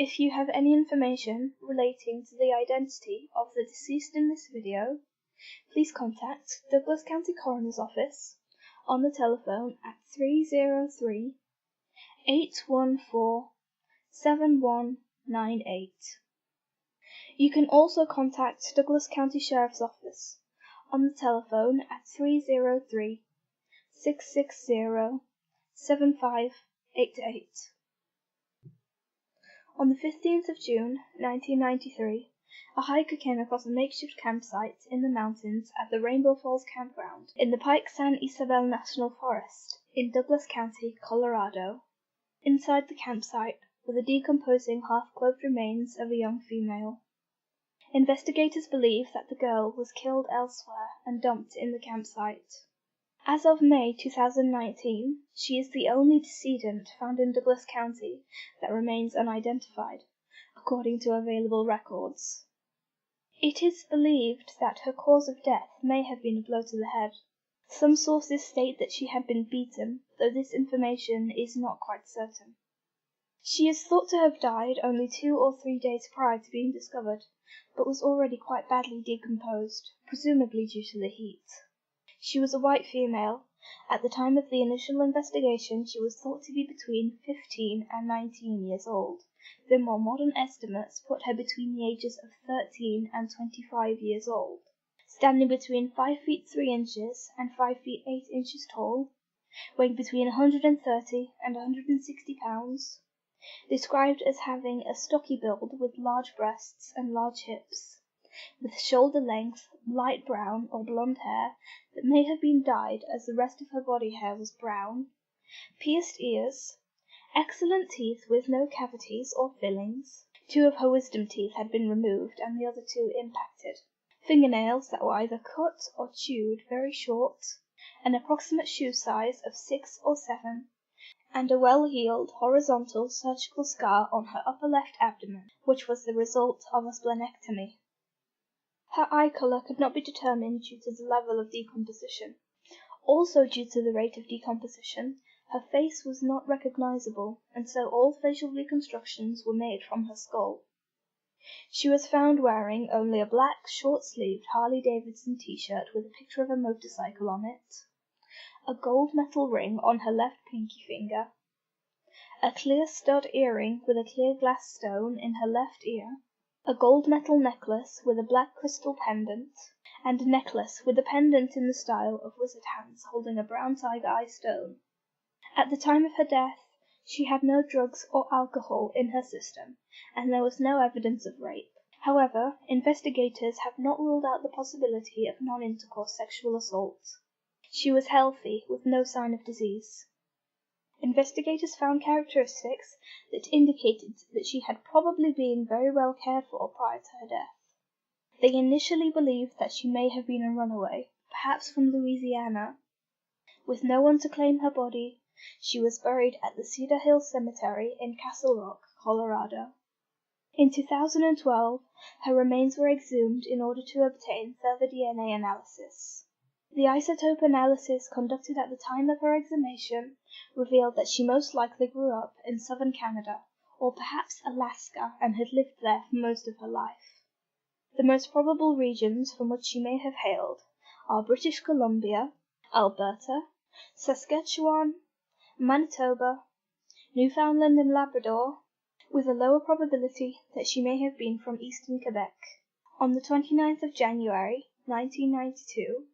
If you have any information relating to the identity of the deceased in this video, please contact Douglas County Coroner's Office on the telephone at 303-814-7198. You can also contact Douglas County Sheriff's Office on the telephone at 303-660-7588. On the 15th of June, 1993, a hiker came across a makeshift campsite in the mountains at the Rainbow Falls Campground in the Pike San Isabel National Forest in Douglas County, Colorado. Inside the campsite were the decomposing half-clothed remains of a young female. Investigators believe that the girl was killed elsewhere and dumped in the campsite. As of May 2019, she is the only decedent found in Douglas County that remains unidentified, according to available records. It is believed that her cause of death may have been a blow to the head. Some sources state that she had been beaten, though this information is not quite certain. She is thought to have died only 2 or 3 days prior to being discovered, but was already quite badly decomposed, presumably due to the heat. She was a white female. At the time of the initial investigation, she was thought to be between 15 and 19 years old, though more modern estimates put her between the ages of 13 and 25 years old. Standing between 5 feet 3 inches and 5 feet 8 inches tall, weighing between 130 and 160 pounds, described as having a stocky build with large breasts and large hips, with shoulder-length, light brown or blonde hair that may have been dyed as the rest of her body hair was brown, pierced ears, excellent teeth with no cavities or fillings. 2 of her wisdom teeth had been removed and the other 2 impacted. Fingernails that were either cut or chewed very short, an approximate shoe size of 6 or 7, and a well-healed horizontal surgical scar on her upper left abdomen, which was the result of a splenectomy. Her eye color could not be determined due to the level of decomposition. Also due to the rate of decomposition, her face was not recognizable, and so all facial reconstructions were made from her skull. She was found wearing only a black, short-sleeved Harley-Davidson t-shirt with a picture of a motorcycle on it, a gold metal ring on her left pinky finger, a clear stud earring with a clear glass stone in her left ear, a gold metal necklace with a black crystal pendant, and a necklace with a pendant in the style of wizard hands holding a brown tiger eye stone. At the time of her death, she had no drugs or alcohol in her system, and there was no evidence of rape. However, investigators have not ruled out the possibility of non-intercourse sexual assault. She was healthy, with no sign of disease. Investigators found characteristics that indicated that she had probably been very well cared for prior to her death. They initially believed that she may have been a runaway, perhaps from Louisiana. With no one to claim her body, she was buried at the Cedar Hill Cemetery in Castle Rock, Colorado. In 2012, her remains were exhumed in order to obtain further DNA analysis. The isotope analysis conducted at the time of her exhumation revealed that she most likely grew up in southern Canada, or perhaps Alaska, and had lived there for most of her life. The most probable regions from which she may have hailed are British Columbia, Alberta, Saskatchewan, Manitoba, Newfoundland and Labrador, with a lower probability that she may have been from eastern Quebec. On the 29th of January, 1992,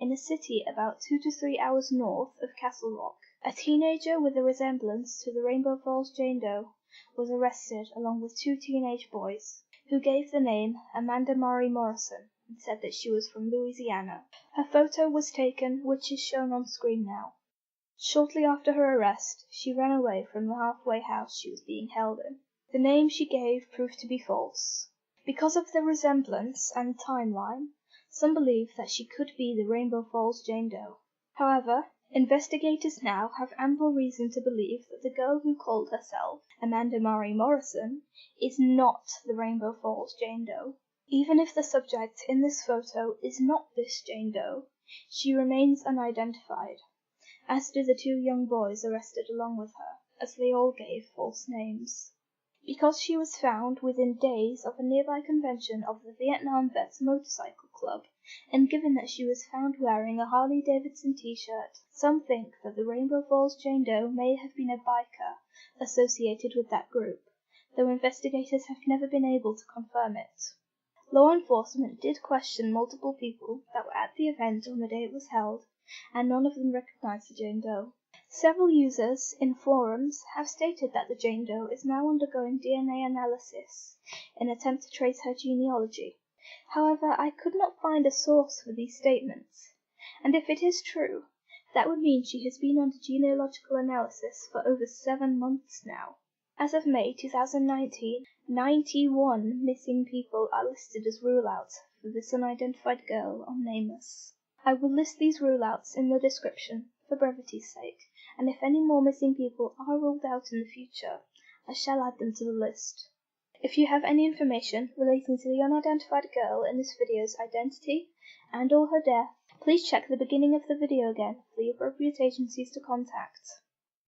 in a city about 2 to 3 hours north of Castle Rock, a teenager with a resemblance to the Rainbow Falls Jane Doe was arrested along with 2 teenage boys, who gave the name Amanda Mari Morrison and said that she was from Louisiana. Her photo was taken, which is shown on screen now. Shortly after her arrest, she ran away from the halfway house she was being held in. The name she gave proved to be false. Because of the resemblance and timeline, some believe that she could be the Rainbow Falls Jane Doe. However, investigators now have ample reason to believe that the girl who called herself Amanda Mari Morrison is not the Rainbow Falls Jane Doe. Even if the subject in this photo is not this Jane Doe, she remains unidentified, as do the 2 young boys arrested along with her, as they all gave false names. Because she was found within days of a nearby convention of the Vietnam Vets Motorcycle Club, and given that she was found wearing a Harley-Davidson t-shirt, some think that the Rainbow Falls Jane Doe may have been a biker associated with that group, though investigators have never been able to confirm it. Law enforcement did question multiple people that were at the event on the day it was held, and none of them recognized the Jane Doe. Several users in forums have stated that the Jane Doe is now undergoing DNA analysis in an attempt to trace her genealogy. However, I could not find a source for these statements, and if it is true, that would mean she has been under genealogical analysis for over 7 months now. As of May 2019, 91 missing people are listed as rule-outs for this unidentified girl on Nameless. I will list these rule-outs in the description for brevity's sake, and if any more missing people are ruled out in the future, I shall add them to the list. If you have any information relating to the unidentified girl in this video's identity and or her death, please check the beginning of the video again for the appropriate agencies to contact.